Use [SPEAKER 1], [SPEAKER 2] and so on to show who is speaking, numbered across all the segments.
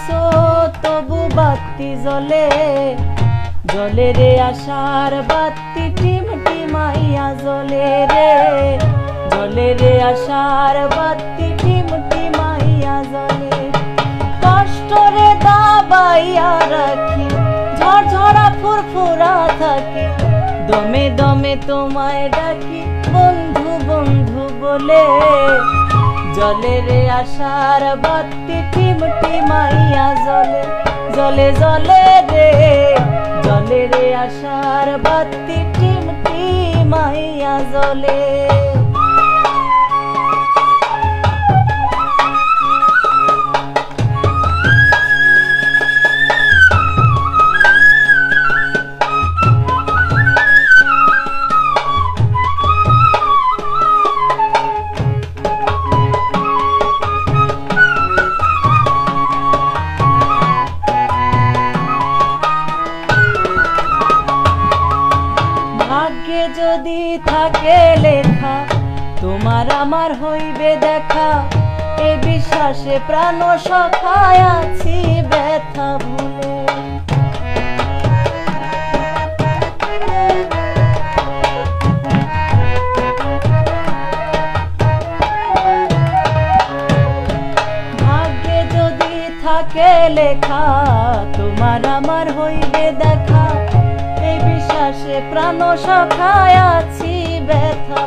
[SPEAKER 1] আছো তবু বাতি জ্বলে, জ্বলে রে আশার বাতি টিমটিমাইয়া জ্বলে রে, জ্বলে রে আশার বাতি টিমটিমাইয়া জ্বলে। কষ্ট রে দাবাইয়া রাখি, ঝরঝরা ফুরফুরা থাকি, দমে দমে তোমায় ডাকি বন্ধু বন্ধু বলে, জ্বলে রে আশার বাতি টিমটিমাইয়া জ্বলে, জ্বলে জ্বলে রে, জ্বলে রে আশার বাতি টিমটিমাইয়া জ্বলে। ভাগ্যে যদি থাকে লেখা তোমার আমার হইবে দেখা, এ বিশ্বাসে প্রাণ সখায় আছি ব্যথা ভুলে। ভাগ্যে যদি থাকে লেখা তোমার আমার হইবে দেখা, বিশ্বাসে প্রাণ সখায় আছি ব্যথা,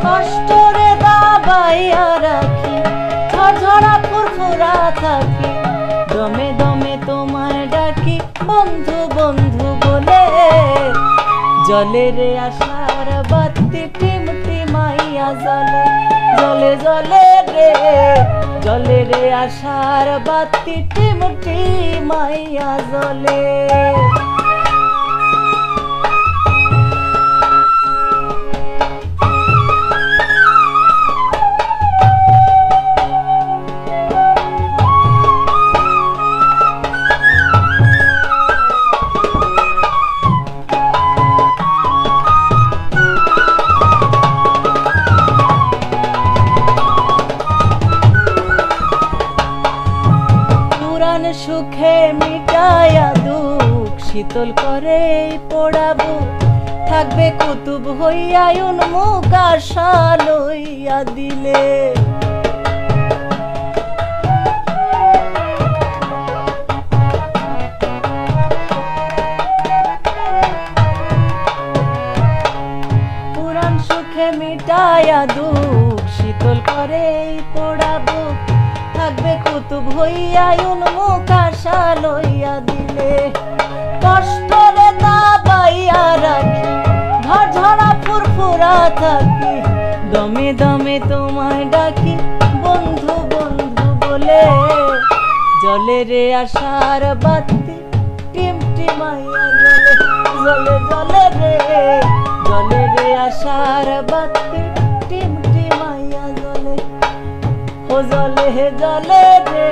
[SPEAKER 1] কষ্ট রে দাবাইয়া রাখি, ঝরঝরা ফুরফুরা থাকি, দমে দমে তোমায় ডাকি বন্ধু বন্ধু বলে, জ্বলে রে আশার বাতি টিমটিমাইয়া জ্বলে, জ্বলে জ্বলে রে, জ্বলে রে আশার বাতি টিমটিমাইয়া জ্বলে। সুখে মিটায়া দুঃখ শীতল করে পড়াবো, থাকবে কুতুব হইয়া উন্মুখ আশা লইয়া দিলে। পুরাণ সুখে মিটায়া দুঃখ শীতল করে পড়াবো, থাকবে কুতুব হইয়া উন্মুখ আশা লইয়া দিলে। কষ্ট রে দাবাইয়া রাখি, ঝরঝরা ফুরফুরা থাকি, দমে দমে তোমায় ডাকি বন্ধু বন্ধু বলে, জ্বলে রে আশার বাতি টিমটিমাইয়া জ্বলে, জ্বলে জ্বলে রে, জ্বলে রে আশার বাতি টিমটিমাইয়া জ্বলে, ও জ্বলে জ্বলে রে,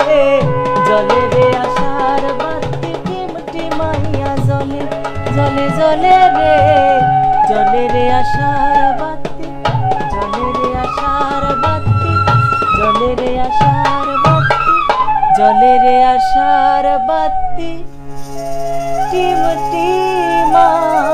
[SPEAKER 1] জ্বলে রে আশার বাতি টিমটিমাইয়া জ্বলে, জ্বলে জ্বলে রে, জ্বলে রে আশার বাতি, জ্বলে রে আশার বাতি, জ্বলে রে আশার বাতি, জ্বলে রে আশার বাতি টিমটিমাইয়া।